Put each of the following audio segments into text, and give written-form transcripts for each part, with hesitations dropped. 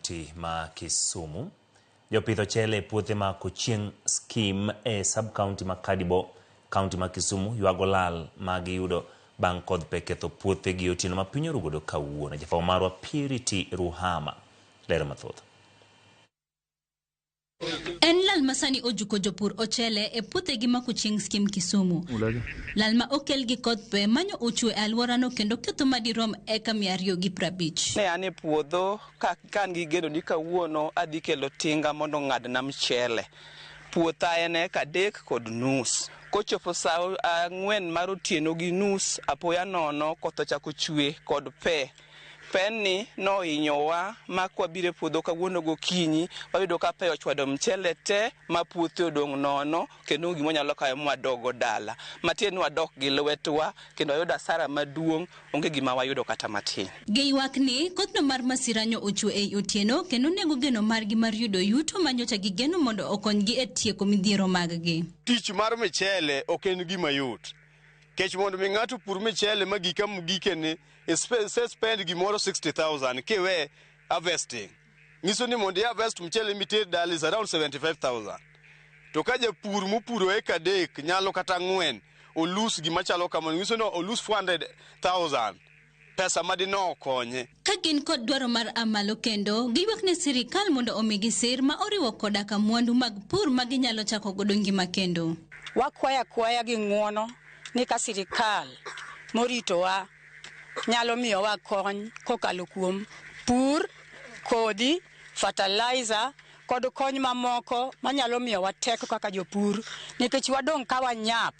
kaunti ma Kisumu. Jopith ochele puothe ma Kochieng scheme sub-county ma Kadibo, county ma Kisumu, yuago lal magiyudo bang' kodh pe ketho puothe gi otieno ma piny orugodo kawuono. Jafwambo marwa Purity Ruhama lero mathoth. En lal masani ojuko jopur ochele e puothe gi ma Kochieng scheme Kisumu. Lal ma okel gi kodh pe manyo ochwe alworano kendo ketho madirom eka 250. Ne ane puodho kan gi geno ni kawuono adhi kelo tinga mondo ng'adna mchele. Puotha en eka 3.5. Kochopo saa 4 mar otieno gi nus, apoya nono koth ochako chwe kod pe. Penni no hinyowa ma kwabire puodho kawuono gokinyi, wayudo ka pe ochwado mchele te ma puothe odong' nono kendo gimo nyalo kayo mwadogo dala. Matin wadok gi lwetwa kendo wayudo asara maduong', onge gima wayudo kata matin. Giywak ni kothno mar masiranyo ochwe ei otieno kendo nego geno margi mar yudo yuto manyocha gi geno mondo okonygi e tieko midhiero maggi. Tich mar mchele ok en gima yot. Kech mondo mi ng'ato pur mchele magika mugikene spend gimoro 60,000 kiwe harvesting. Ngiso ni mondo harvest mchele mitere dala is around 75,000. To ka japur mupuro eka 3 nyalo kata 4 olus gima chalo kamano, ngiso no olus 400,000 pesa madino okonye. Ka gin kod dwaro mar amalo kendo giywak ne sirikal mondo omigi sir ma oriwo koda ka mwandu mag pur maginyalo chako godo ngima kendo. Wakwaya gi ng'uono ni ka sirikal moritowa nyalo miyowa kony kokalo kuom pur, kodhi, fertilizer kod kony mamoko manyalo miyowa teko kaka jopur nikech wadong' ka wanyap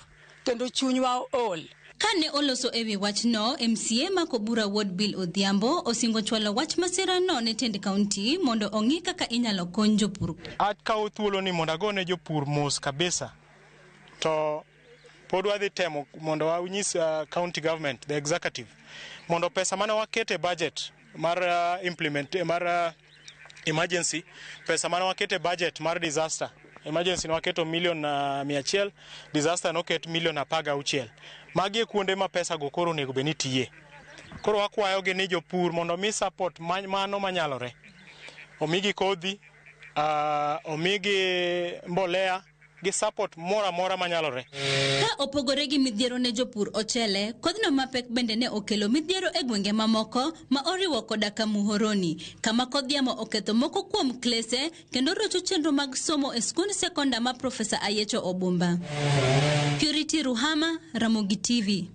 kendo chunywa ol. Kane oloso ewi wachno, MCA Makobura Ward Bill Odhiambo osingo chwalo wach masirano ne tend kaunti mondo ong'i kaka inyalo kony jopur. Akawo thuolo ni mondo agone jopur mos kabisa. To pod wadhi temo mondo wanyis county government, the executive, mondo pesa mane wakete budget mar emergency, pesa mane wakete budget mar disaster, emergency no waketo $100,000, disaster no ket $16,000. Magi kuonde ma pesa go koro nego beni tiye. Koro wakwayo gi ni jopur mondo mi support mano manyalore. Omigi kodhi, omigi mbolea, gi support mora manyalore. Ka opogore gi midhiero ne jopur ochele, kodhno mapek bende ne okelo midhiero e gwenge mamoko ma oriwo koda ka Muhoroni, kama kodh yamo oketho moko kuom klese kendo rocho chenro mag somo e skund sekonda ma Profesa Ayecho Obumba. Purity Ruhama, Ramogi TV.